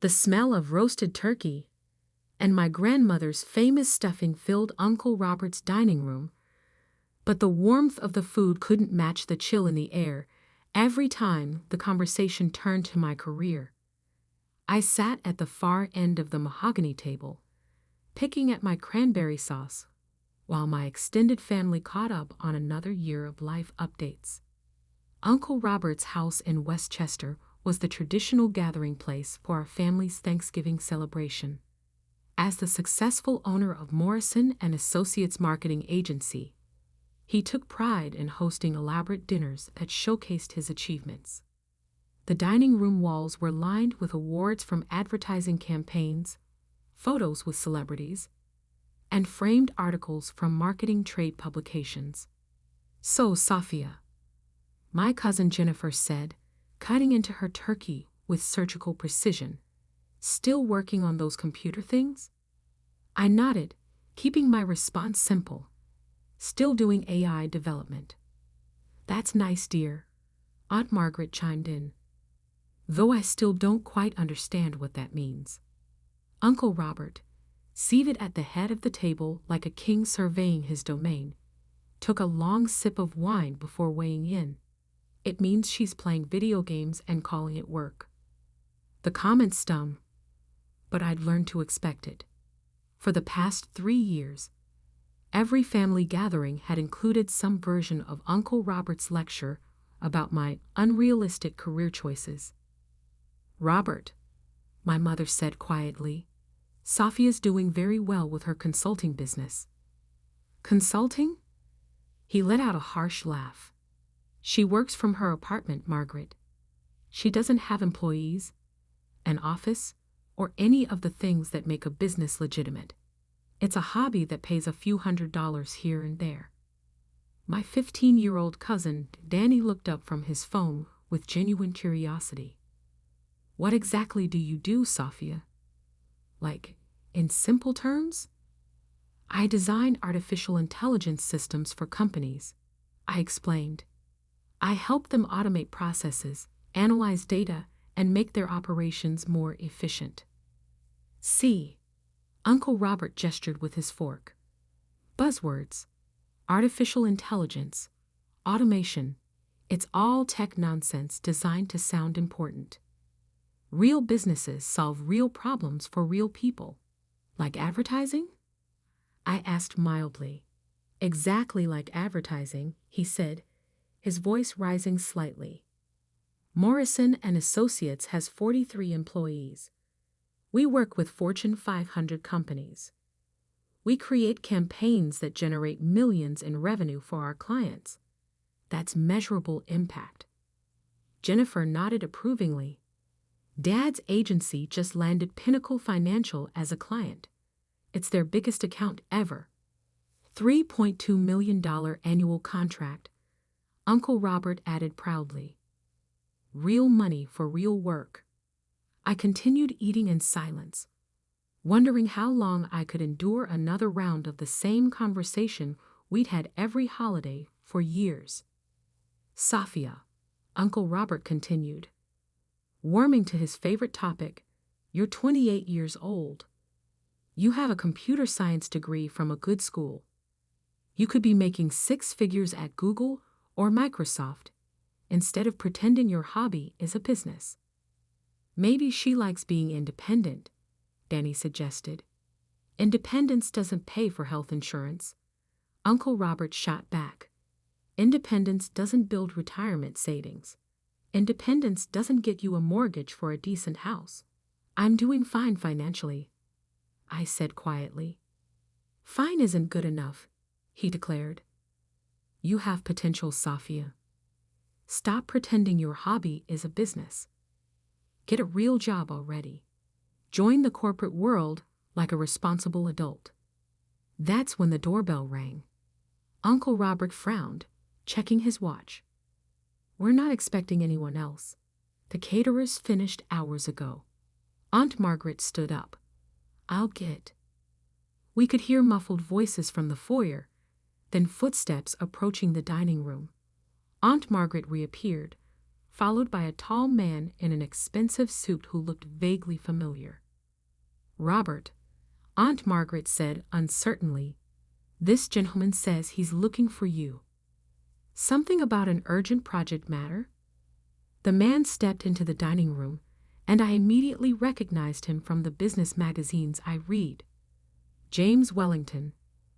The smell of roasted turkey and my grandmother's famous stuffing filled Uncle Robert's dining room, but the warmth of the food couldn't match the chill in the air every time the conversation turned to my career. I sat at the far end of the mahogany table, picking at my cranberry sauce, while my extended family caught up on another year of life updates. Uncle Robert's house in Westchester was the traditional gathering place for our family's Thanksgiving celebration. As the successful owner of Morrison Associates Marketing Agency, he took pride in hosting elaborate dinners that showcased his achievements. The dining room walls were lined with awards from advertising campaigns, photos with celebrities, and framed articles from marketing trade publications. "So, Sophia," my cousin Jennifer said, cutting into her turkey with surgical precision, "still working on those computer things?" I nodded, keeping my response simple. "Still doing AI development." "That's nice, dear," Aunt Margaret chimed in, "though I still don't quite understand what that means." Uncle Robert, seated at the head of the table like a king surveying his domain, took a long sip of wine before weighing in. "It means she's playing video games and calling it work." The comment stung, but I'd learned to expect it. For the past 3 years, every family gathering had included some version of Uncle Robert's lecture about my unrealistic career choices. "Robert," my mother said quietly, "Sophia's doing very well with her consulting business." "Consulting?" He let out a harsh laugh. "She works from her apartment, Margaret. She doesn't have employees, an office, or any of the things that make a business legitimate. It's a hobby that pays a few $100s here and there." My 15-year-old cousin, Danny, looked up from his phone with genuine curiosity. "What exactly do you do, Sophia? Like, in simple terms?" "I design artificial intelligence systems for companies," I explained. "I help them automate processes, analyze data, and make their operations more efficient." "See," Uncle Robert gestured with his fork. "Buzzwords: artificial intelligence, automation. It's all tech nonsense designed to sound important. Real businesses solve real problems for real people. Like advertising?" I asked mildly. "Exactly like advertising," he said, his voice rising slightly. "Morrison Associates has 43 employees. We work with Fortune 500 companies. We create campaigns that generate millions in revenue for our clients. That's measurable impact." Jennifer nodded approvingly. "Dad's agency just landed Pinnacle Financial as a client. It's their biggest account ever. $3.2 million annual contract," Uncle Robert added proudly. "Real money for real work." I continued eating in silence, wondering how long I could endure another round of the same conversation we'd had every holiday for years. "Sophia," Uncle Robert continued, warming to his favorite topic, "you're 28 years old. You have a computer science degree from a good school. You could be making 6 figures at Google or Microsoft instead of pretending your hobby is a business." "Maybe she likes being independent," Danny suggested. "Independence doesn't pay for health insurance," Uncle Robert shot back. "Independence doesn't build retirement savings. Independence doesn't get you a mortgage for a decent house." "I'm doing fine financially," I said quietly. "Fine isn't good enough," he declared. "You have potential, Sophia. Stop pretending your hobby is a business. Get a real job already. Join the corporate world like a responsible adult." That's when the doorbell rang. Uncle Robert frowned, checking his watch. "We're not expecting anyone else. The caterers finished hours ago." Aunt Margaret stood up. "I'll get." We could hear muffled voices from the foyer, then footsteps approaching the dining room. Aunt Margaret reappeared, followed by a tall man in an expensive suit who looked vaguely familiar. "Robert," Aunt Margaret said uncertainly, "this gentleman says he's looking for you. Something about an urgent project matter?" The man stepped into the dining room, and I immediately recognized him from the business magazines I read. James Wellington,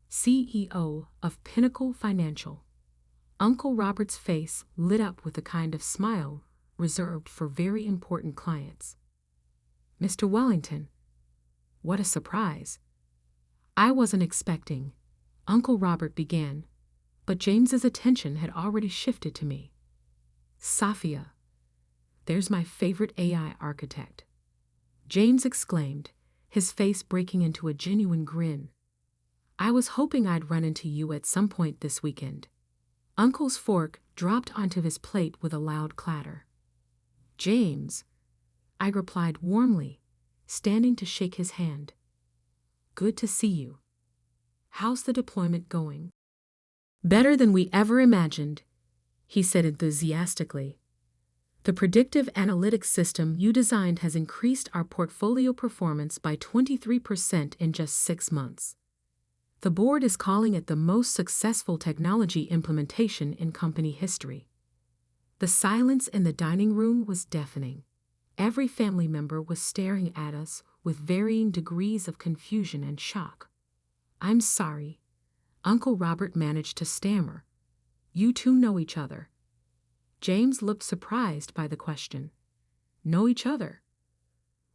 CEO of Pinnacle Financial. Uncle Robert's face lit up with a kind of smile reserved for very important clients. "Mr. Wellington, what a surprise. I wasn't expecting," Uncle Robert began, but James's attention had already shifted to me. "Sophia, there's my favorite AI architect," James exclaimed, his face breaking into a genuine grin. "I was hoping I'd run into you at some point this weekend." Uncle's fork dropped onto his plate with a loud clatter. "James," I replied warmly, standing to shake his hand. "Good to see you. How's the deployment going?" "Better than we ever imagined," he said enthusiastically. "The predictive analytics system you designed has increased our portfolio performance by 23% in just 6 months. The board is calling it the most successful technology implementation in company history." The silence in the dining room was deafening. Every family member was staring at us with varying degrees of confusion and shock. "I'm sorry," Uncle Robert managed to stammer. "You two know each other?" James looked surprised by the question. "Know each other?"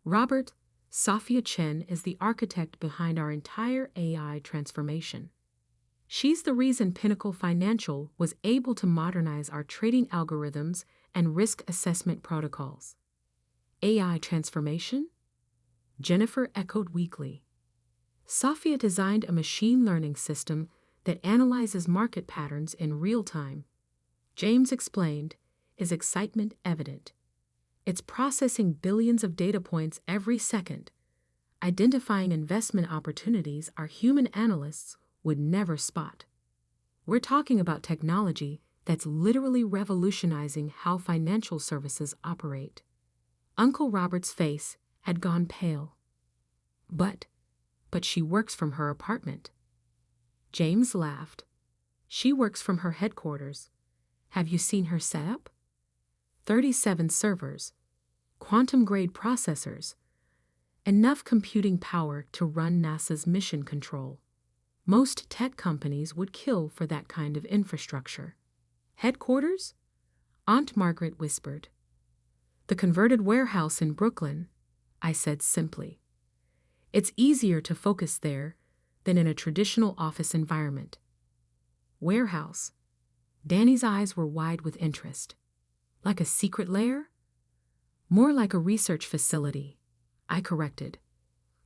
"Robert, Sophia Chen is the architect behind our entire AI transformation. She's the reason Pinnacle Financial was able to modernize our trading algorithms and risk assessment protocols." "AI transformation?" Jennifer echoed weakly. "Sophia designed a machine learning system that analyzes market patterns in real time," James explained, his excitement evident. "It's processing billions of data points every second, identifying investment opportunities our human analysts would never spot. We're talking about technology that's literally revolutionizing how financial services operate." Uncle Robert's face had gone pale. But she works from her apartment." James laughed. "She works from her headquarters. Have you seen her setup? 37 servers, quantum-grade processors, enough computing power to run NASA's mission control. Most tech companies would kill for that kind of infrastructure." "Headquarters?" Aunt Margaret whispered. "The converted warehouse in Brooklyn," I said simply. "It's easier to focus there than in a traditional office environment." "Warehouse?" Danny's eyes were wide with interest. "Like a secret lair?" "More like a research facility," I corrected.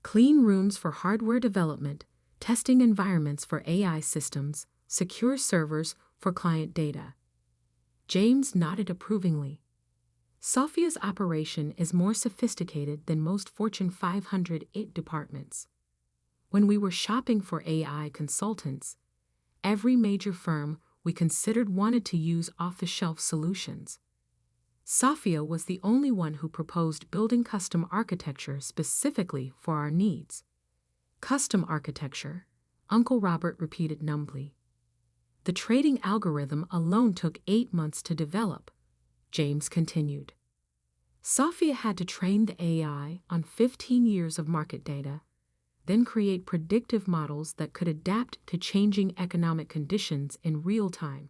"Clean rooms for hardware development, testing environments for AI systems, secure servers for client data." James nodded approvingly. "Sophia's operation is more sophisticated than most Fortune 500 departments. When we were shopping for AI consultants, every major firm we considered wanted to use off-the-shelf solutions. Sophia was the only one who proposed building custom architecture specifically for our needs." "Custom architecture," Uncle Robert repeated numbly. "The trading algorithm alone took 8 months to develop," James continued. "Sophia had to train the AI on 15 years of market data, then create predictive models that could adapt to changing economic conditions in real time.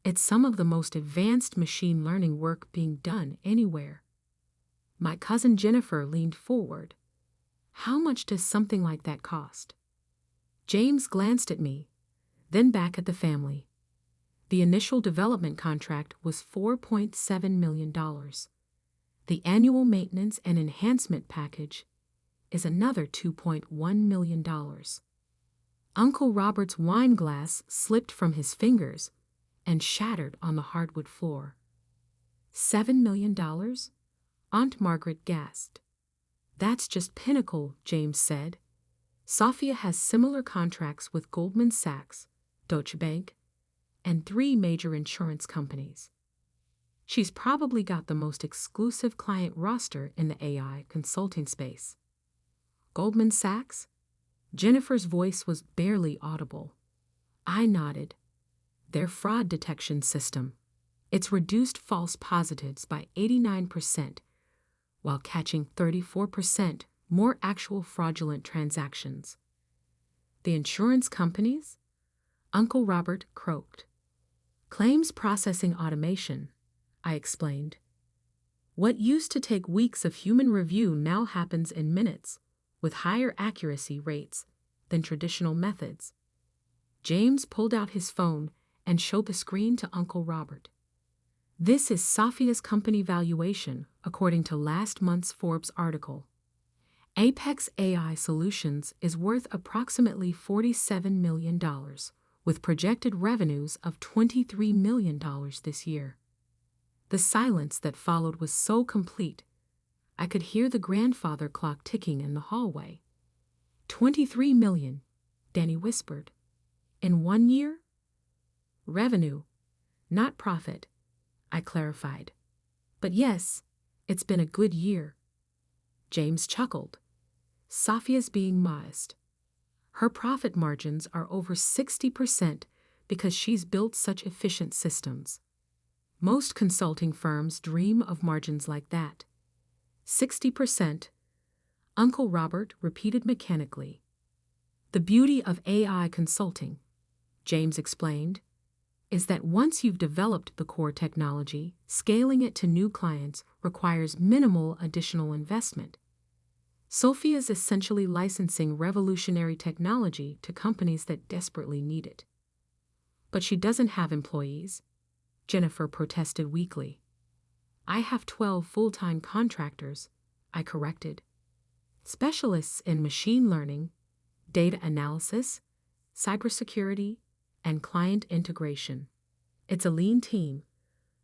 It's some of the most advanced machine learning work being done anywhere." My cousin Jennifer leaned forward. "How much does something like that cost?" James glanced at me, then back at the family. The initial development contract was $4.7 million. The annual maintenance and enhancement package is another $2.1 million. Uncle Robert's wine glass slipped from his fingers and shattered on the hardwood floor. $7 million? Aunt Margaret gasped. "That's just Pinnacle," James said. "Sophia has similar contracts with Goldman Sachs, Deutsche Bank, and 3 major insurance companies." She's probably got the most exclusive client roster in the AI consulting space. Goldman Sachs? Jennifer's voice was barely audible. I nodded. Their fraud detection system. It's reduced false positives by 89%, while catching 34% more actual fraudulent transactions. The insurance companies? Uncle Robert croaked. Claims processing automation, I explained. What used to take weeks of human review now happens in minutes, with higher accuracy rates than traditional methods. James pulled out his phone and showed the screen to Uncle Robert. This is Sophia's company valuation, according to last month's Forbes article. Apex AI Solutions is worth approximately $47 million, with projected revenues of $23 million this year. The silence that followed was so complete, I could hear the grandfather clock ticking in the hallway. 23 million, Danny whispered. In 1 year? Revenue, not profit, I clarified. But yes, it's been a good year. James chuckled. Sophia's being modest. Her profit margins are over 60% because she's built such efficient systems. Most consulting firms dream of margins like that. 60%, Uncle Robert repeated mechanically. The beauty of AI consulting, James explained, is that once you've developed the core technology, scaling it to new clients requires minimal additional investment. Sophia's essentially licensing revolutionary technology to companies that desperately need it. But she doesn't have employees, Jennifer protested weakly. I have 12 full-time contractors, I corrected. Specialists in machine learning, data analysis, cybersecurity, and client integration. It's a lean team,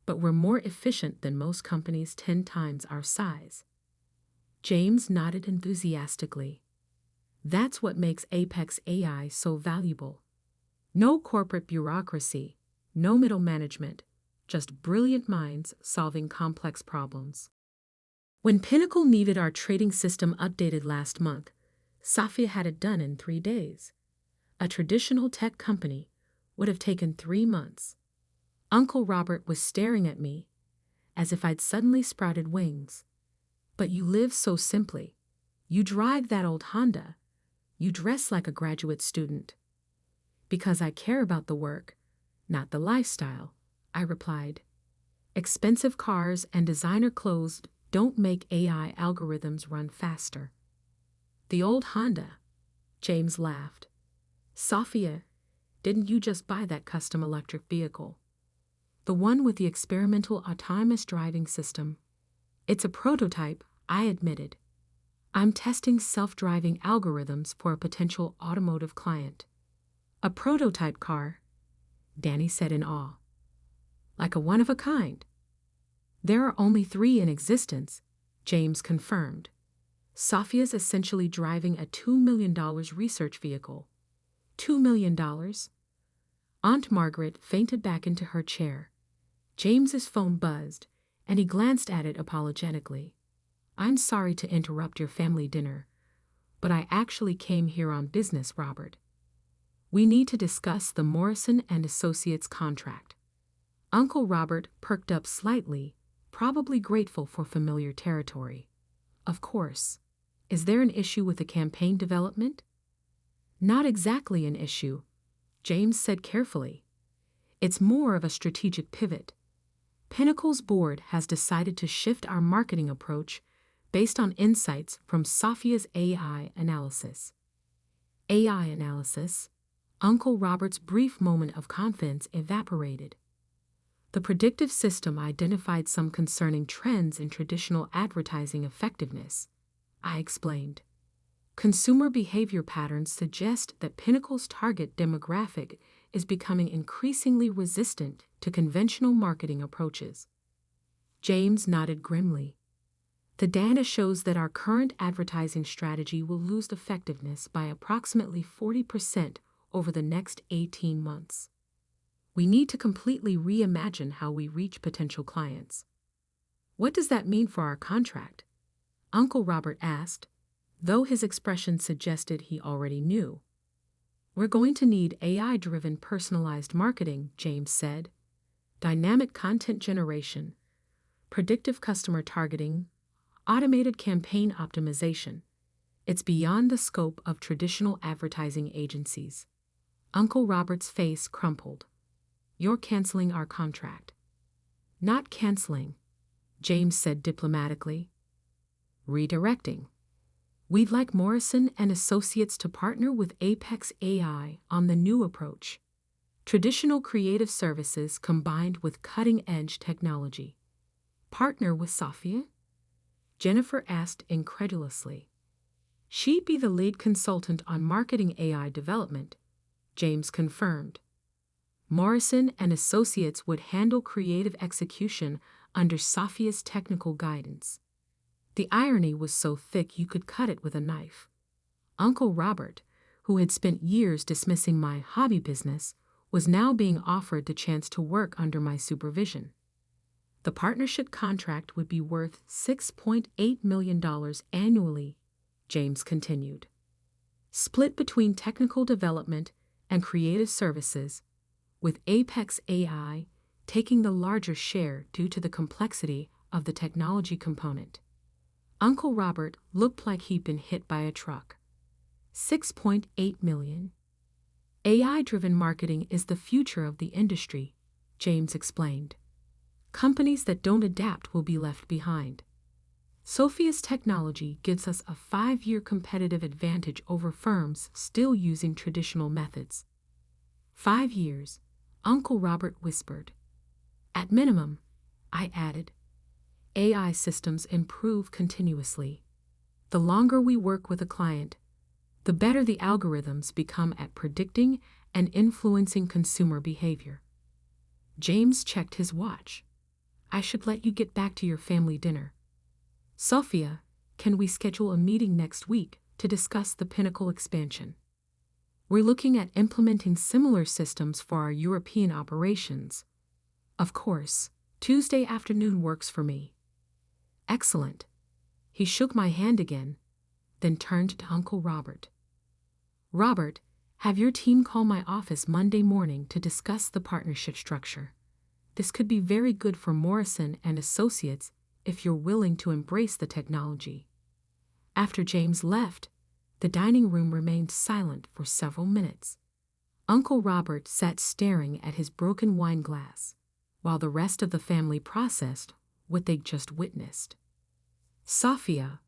but we're more efficient than most companies 10 times our size. James nodded enthusiastically. That's what makes Apex AI so valuable. No corporate bureaucracy, no middle management, just brilliant minds solving complex problems. When Pinnacle needed our trading system updated last month, Sophia had it done in 3 days. A traditional tech company would have taken 3 months. Uncle Robert was staring at me as if I'd suddenly sprouted wings. But you live so simply. You drive that old Honda. You dress like a graduate student. Because I care about the work, not the lifestyle, I replied. Expensive cars and designer clothes don't make AI algorithms run faster. The old Honda, James laughed. Sophia, didn't you just buy that custom electric vehicle? The one with the experimental autonomous driving system. It's a prototype, I admitted. I'm testing self-driving algorithms for a potential automotive client. A prototype car, Danny said in awe. Like a one-of-a-kind. There are only 3 in existence, James confirmed. Sophia's essentially driving a $2 million research vehicle. $2 million? Aunt Margaret fainted back into her chair. James's phone buzzed, and he glanced at it apologetically. I'm sorry to interrupt your family dinner, but I actually came here on business, Robert. We need to discuss the Morrison Associates contract. Uncle Robert perked up slightly, probably grateful for familiar territory. Of course. Is there an issue with the campaign development? Not exactly an issue, James said carefully. It's more of a strategic pivot. Pinnacle's board has decided to shift our marketing approach based on insights from Sophia's AI analysis. AI analysis? Uncle Robert's brief moment of confidence evaporated. The predictive system identified some concerning trends in traditional advertising effectiveness, I explained. Consumer behavior patterns suggest that Pinnacle's target demographic is becoming increasingly resistant to conventional marketing approaches. James nodded grimly. The data shows that our current advertising strategy will lose effectiveness by approximately 40% over the next 18 months. We need to completely reimagine how we reach potential clients. What does that mean for our contract? Uncle Robert asked, though his expression suggested he already knew. We're going to need AI-driven personalized marketing, James said. Dynamic content generation, predictive customer targeting, automated campaign optimization. It's beyond the scope of traditional advertising agencies. Uncle Robert's face crumpled. You're canceling our contract. Not canceling, James said diplomatically. Redirecting. We'd like Morrison Associates to partner with Apex AI on the new approach. Traditional creative services combined with cutting-edge technology. Partner with Sophia? Jennifer asked incredulously. She'd be the lead consultant on marketing AI development, James confirmed. Morrison Associates would handle creative execution under Sophia's technical guidance. The irony was so thick you could cut it with a knife. Uncle Robert, who had spent years dismissing my hobby business, was now being offered the chance to work under my supervision. The partnership contract would be worth $6.8 million annually, James continued. Split between technical development and creative services, with Apex AI taking the larger share due to the complexity of the technology component. Uncle Robert looked like he'd been hit by a truck. $6.8 million. AI-driven marketing is the future of the industry, James explained. Companies that don't adapt will be left behind. Sophia's technology gives us a 5-year competitive advantage over firms still using traditional methods. 5 years, Uncle Robert whispered. At minimum, I added. AI systems improve continuously. The longer we work with a client, the better the algorithms become at predicting and influencing consumer behavior. James checked his watch. I should let you get back to your family dinner. Sophia, can we schedule a meeting next week to discuss the Pinnacle expansion? We're looking at implementing similar systems for our European operations. Of course, Tuesday afternoon works for me. Excellent. He shook my hand again, then turned to Uncle Robert. Robert, have your team call my office Monday morning to discuss the partnership structure. This could be very good for Morrison Associates if you're willing to embrace the technology. After James left, the dining room remained silent for several minutes. Uncle Robert sat staring at his broken wine glass, while the rest of the family processed what they'd just witnessed. Sophia,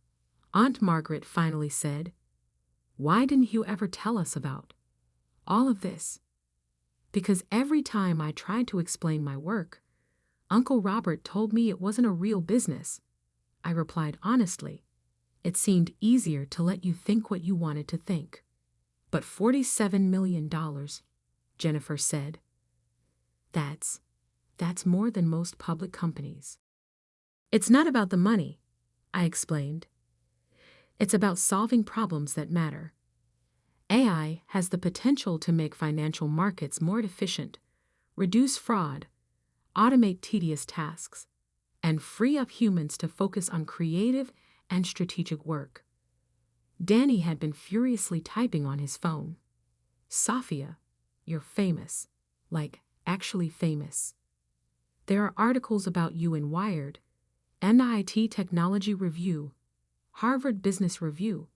Aunt Margaret finally said, why didn't you ever tell us about all of this? Because every time I tried to explain my work, Uncle Robert told me it wasn't a real business. I replied honestly. It seemed easier to let you think what you wanted to think. But $47 million, Jennifer said. That's more than most public companies. It's not about the money, I explained. It's about solving problems that matter. AI has the potential to make financial markets more efficient, reduce fraud, automate tedious tasks, and free up humans to focus on creative and strategic work. Danny had been furiously typing on his phone. Sophia, you're famous, like actually famous. There are articles about you in Wired, NIT Technology Review, Harvard Business Review.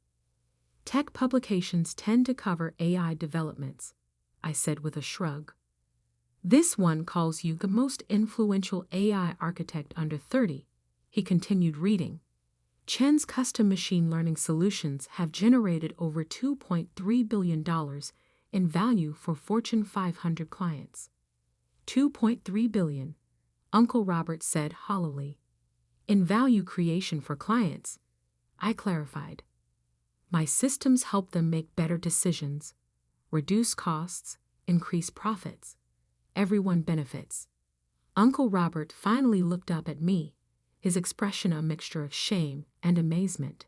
Tech publications tend to cover AI developments, I said with a shrug. This one calls you the most influential AI architect under 30, he continued reading. Chen's custom machine learning solutions have generated over $2.3 billion in value for Fortune 500 clients. $2.3 billion, Uncle Robert said hollowly. In value creation for clients, I clarified. My systems help them make better decisions, reduce costs, increase profits. Everyone benefits. Uncle Robert finally looked up at me, his expression a mixture of shame and amazement.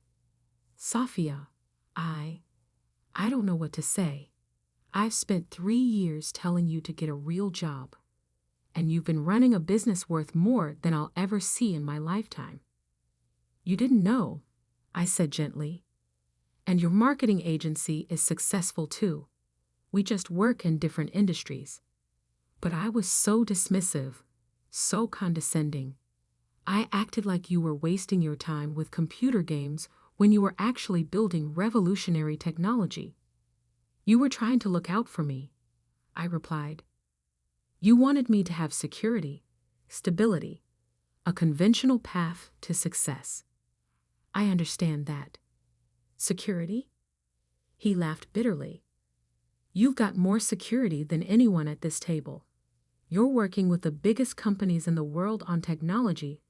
Sophia, I don't know what to say. I've spent 3 years telling you to get a real job. and you've been running a business worth more than I'll ever see in my lifetime. You didn't know, I said gently. And your marketing agency is successful too. We just work in different industries. But I was so dismissive, so condescending. I acted like you were wasting your time with computer games when you were actually building revolutionary technology. You were trying to look out for me, I replied. You wanted me to have security, stability, a conventional path to success. I understand that. Security? He laughed bitterly. You've got more security than anyone at this table. You're working with the biggest companies in the world on technology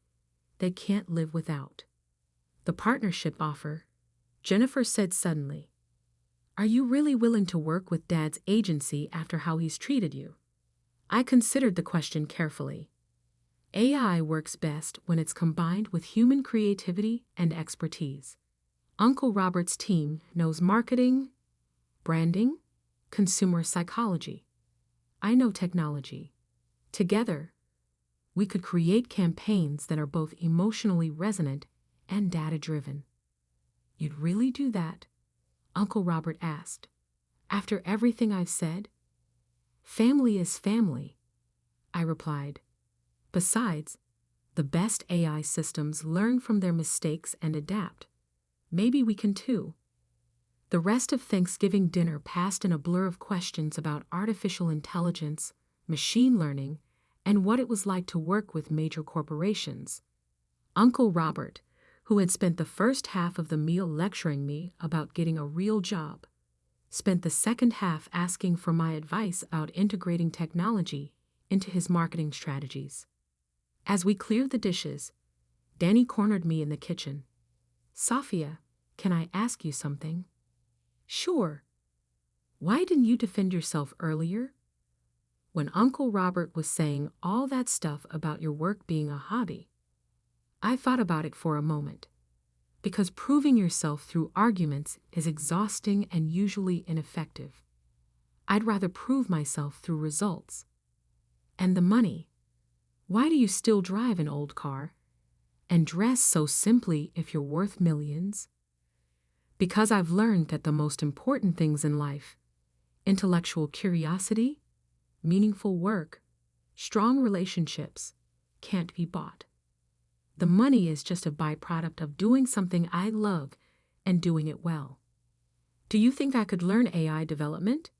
they can't live without. The partnership offer, Jennifer said suddenly. Are you really willing to work with Dad's agency after how he's treated you? I considered the question carefully. AI works best when it's combined with human creativity and expertise. Uncle Robert's team knows marketing, branding, consumer psychology. I know technology. Together, we could create campaigns that are both emotionally resonant and data-driven. You'd really do that? Uncle Robert asked. After everything I've said? Family is family, I replied. Besides, the best AI systems learn from their mistakes and adapt. Maybe we can too. The rest of Thanksgiving dinner passed in a blur of questions about artificial intelligence, machine learning, and what it was like to work with major corporations. Uncle Robert, who had spent the first half of the meal lecturing me about getting a real job, spent the second half asking for my advice about integrating technology into his marketing strategies. As we cleared the dishes, Danny cornered me in the kitchen. Safia, can I ask you something? Sure. Why didn't you defend yourself earlier? When Uncle Robert was saying all that stuff about your work being a hobby, I thought about it for a moment. Because proving yourself through arguments is exhausting and usually ineffective. I'd rather prove myself through results. And the money. Why do you still drive an old car and dress so simply if you're worth millions? Because I've learned that the most important things in life, intellectual curiosity, meaningful work, strong relationships, can't be bought. The money is just a byproduct of doing something I love and doing it well. Do you think I could learn AI development?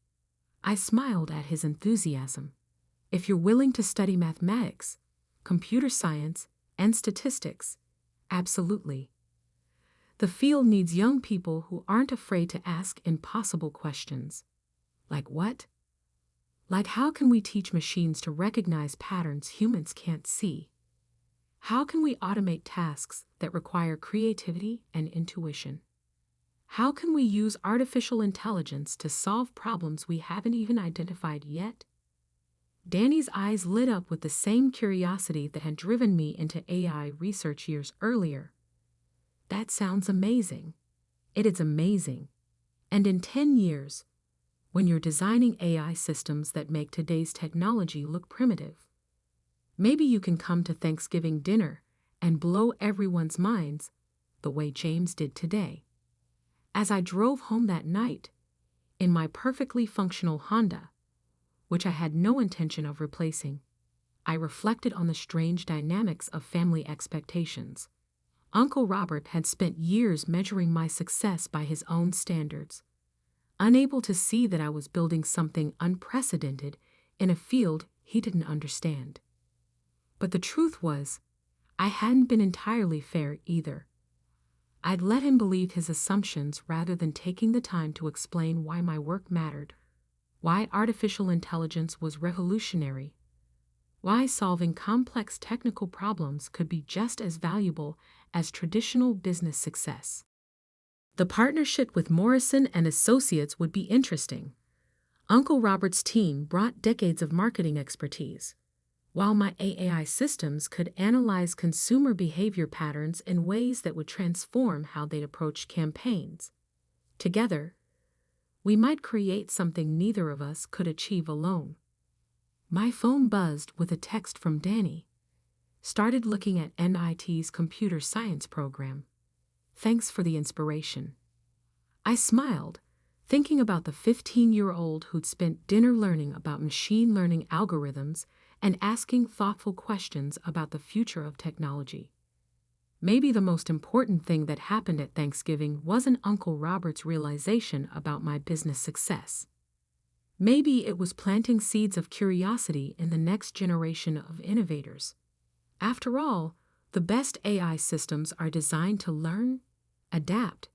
I smiled at his enthusiasm. If you're willing to study mathematics, computer science, and statistics, absolutely. The field needs young people who aren't afraid to ask impossible questions. Like what? Like how can we teach machines to recognize patterns humans can't see? How can we automate tasks that require creativity and intuition? How can we use artificial intelligence to solve problems we haven't even identified yet? Danny's eyes lit up with the same curiosity that had driven me into AI research years earlier. That sounds amazing. It is amazing. And in 10 years, when you're designing AI systems that make today's technology look primitive, maybe you can come to Thanksgiving dinner and blow everyone's minds the way James did today. As I drove home that night, in my perfectly functional Honda, which I had no intention of replacing, I reflected on the strange dynamics of family expectations. Uncle Robert had spent years measuring my success by his own standards, unable to see that I was building something unprecedented in a field he didn't understand. But the truth was, I hadn't been entirely fair either. I'd let him believe his assumptions rather than taking the time to explain why my work mattered, why artificial intelligence was revolutionary, why solving complex technical problems could be just as valuable as traditional business success. The partnership with Morrison Associates would be interesting. Uncle Robert's team brought decades of marketing expertise, while my AI systems could analyze consumer behavior patterns in ways that would transform how they'd approach campaigns. Together, we might create something neither of us could achieve alone. My phone buzzed with a text from Danny. Started looking at MIT's computer science program. Thanks for the inspiration. I smiled, thinking about the 15-year-old who'd spent dinner learning about machine learning algorithms and asking thoughtful questions about the future of technology. Maybe the most important thing that happened at Thanksgiving wasn't Uncle Robert's realization about my business success. Maybe it was planting seeds of curiosity in the next generation of innovators. After all, the best AI systems are designed to learn, adapt,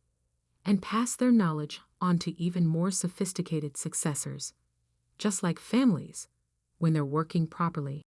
and pass their knowledge on to even more sophisticated successors, just like families when they're working properly.